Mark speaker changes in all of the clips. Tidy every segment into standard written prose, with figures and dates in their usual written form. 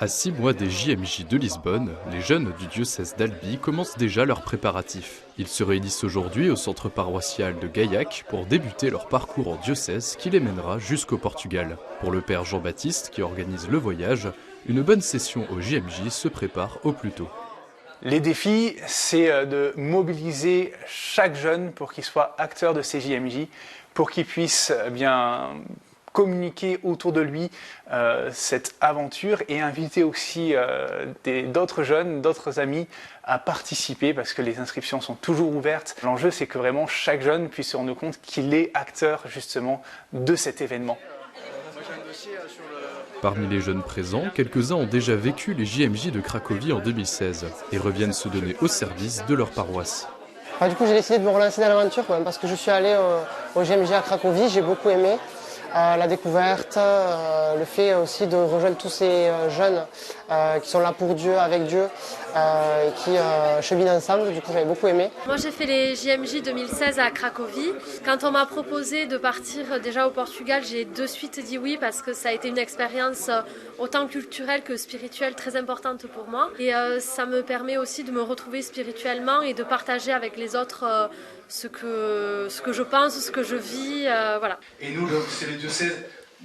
Speaker 1: À 6 mois des JMJ de Lisbonne, les jeunes du diocèse d'Albi commencent déjà leurs préparatifs. Ils se réunissent aujourd'hui au centre paroissial de Gaillac pour débuter leur parcours en diocèse qui les mènera jusqu'au Portugal. Pour le père Jean-Baptiste qui organise le voyage, une bonne session au JMJ se prépare au plus tôt.
Speaker 2: Les défis, c'est de mobiliser chaque jeune pour qu'il soit acteur de ces JMJ, pour qu'il puisse communiquer autour de lui cette aventure et inviter aussi d'autres jeunes, d'autres amis à participer parce que les inscriptions sont toujours ouvertes. L'enjeu, c'est que vraiment chaque jeune puisse se rendre compte qu'il est acteur justement de cet événement.
Speaker 1: Parmi les jeunes présents, quelques-uns ont déjà vécu les JMJ de Cracovie en 2016 et reviennent se donner au service de leur paroisse.
Speaker 3: Du coup, j'ai décidé de me relancer dans l'aventure parce que je suis allé au JMJ à Cracovie, j'ai beaucoup aimé. La découverte, le fait aussi de rejoindre tous ces jeunes qui sont là pour Dieu, avec Dieu, et qui cheminent ensemble, du coup j'avais beaucoup aimé.
Speaker 4: Moi j'ai fait les JMJ 2016 à Cracovie. Quand on m'a proposé de partir déjà au Portugal, j'ai de suite dit oui parce que ça a été une expérience autant culturelle que spirituelle très importante pour moi. Et ça me permet aussi de me retrouver spirituellement et de partager avec les autres ce que je pense, ce que je vis, voilà.
Speaker 5: Et nous, c'est le diocèse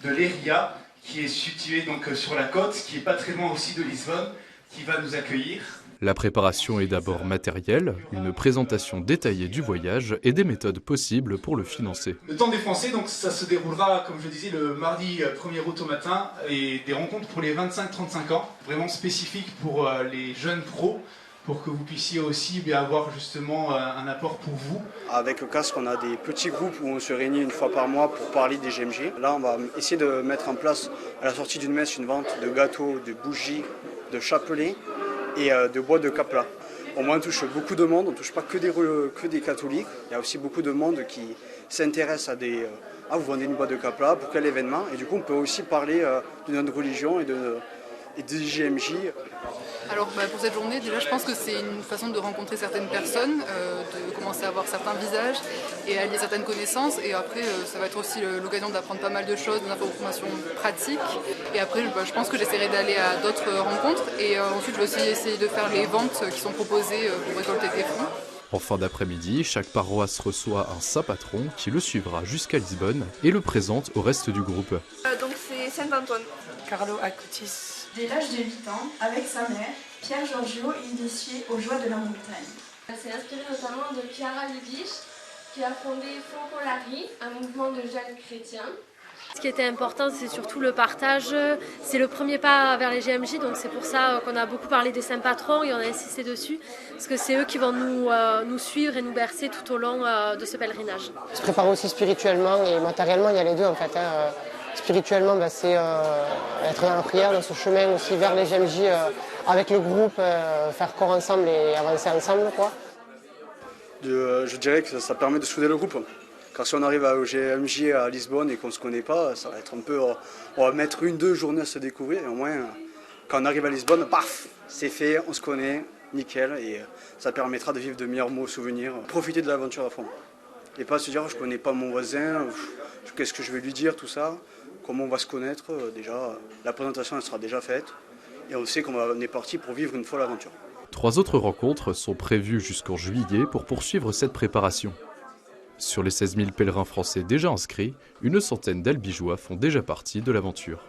Speaker 5: de Leiria, qui est situé donc sur la côte, qui est pas très loin aussi de Lisbonne, qui va nous accueillir.
Speaker 1: La préparation est d'abord matérielle, une présentation détaillée du voyage et des méthodes possibles pour le financer.
Speaker 5: Le temps des Français, donc ça se déroulera, comme je le disais, le mardi 1er août au matin, et des rencontres pour les 25-35 ans, vraiment spécifiques pour les jeunes pros, pour que vous puissiez aussi avoir justement un apport pour vous.
Speaker 6: Avec le casque, on a des petits groupes où on se réunit une fois par mois pour parler des GMG. Là, on va essayer de mettre en place, à la sortie d'une messe, une vente de gâteaux, de bougies, de chapelets et de bois de capla. Au moins, on touche beaucoup de monde, on ne touche pas que des catholiques. Il y a aussi beaucoup de monde qui s'intéresse à des... vous vendez une boîte de capla, pour quel événement? Et du coup, on peut aussi parler de notre religion et des GMJ.
Speaker 7: Alors pour cette journée, déjà je pense que c'est une façon de rencontrer certaines personnes, de commencer à voir certains visages et à lier certaines connaissances. Et après ça va être aussi l'occasion d'apprendre pas mal de choses, d'informations pratiques. Et après je pense que j'essaierai d'aller à d'autres rencontres. Et ensuite je vais aussi essayer de faire les ventes qui sont proposées pour récolter des fonds.
Speaker 1: En fin d'après-midi, chaque paroisse reçoit un saint patron qui le suivra jusqu'à Lisbonne et le présente au reste du groupe.
Speaker 8: Donc c'est Saint-Antoine.
Speaker 9: Carlo Acutis.
Speaker 10: Dès l'âge de 8 ans, avec sa mère, Pierre Giorgio est initié aux joies de la montagne.
Speaker 11: C'est inspiré notamment de Chiara Lubich, qui a fondé Focolari, un mouvement de jeunes chrétiens.
Speaker 4: Ce qui était important, c'est surtout le partage. C'est le premier pas vers les GMJ, donc c'est pour ça qu'on a beaucoup parlé des saints patrons et on a insisté dessus, parce que c'est eux qui vont nous suivre et nous bercer tout au long de ce pèlerinage.
Speaker 3: Se préparer aussi spirituellement et matériellement, il y a les deux en fait. Spirituellement, c'est être dans la prière, dans ce chemin aussi vers les GMJ avec le groupe, faire corps ensemble et avancer ensemble, quoi.
Speaker 6: Je dirais que ça permet de souder le groupe. Car si on arrive au GMJ à Lisbonne et qu'on ne se connaît pas, ça va être un peu... On va mettre 1-2 journées à se découvrir et au moins, quand on arrive à Lisbonne, paf, c'est fait, on se connaît, nickel. Et ça permettra de vivre de meilleurs mots souvenirs, profiter de l'aventure à fond. Et pas se dire, je ne connais pas mon voisin, qu'est-ce que je vais lui dire, tout ça. Comment on va se connaître, déjà, la présentation elle sera déjà faite et on sait qu'on est parti pour vivre une folle aventure.
Speaker 1: 3 autres rencontres sont prévues jusqu'en juillet pour poursuivre cette préparation. Sur les 16 000 pèlerins français déjà inscrits, une centaine d'Albigeois font déjà partie de l'aventure.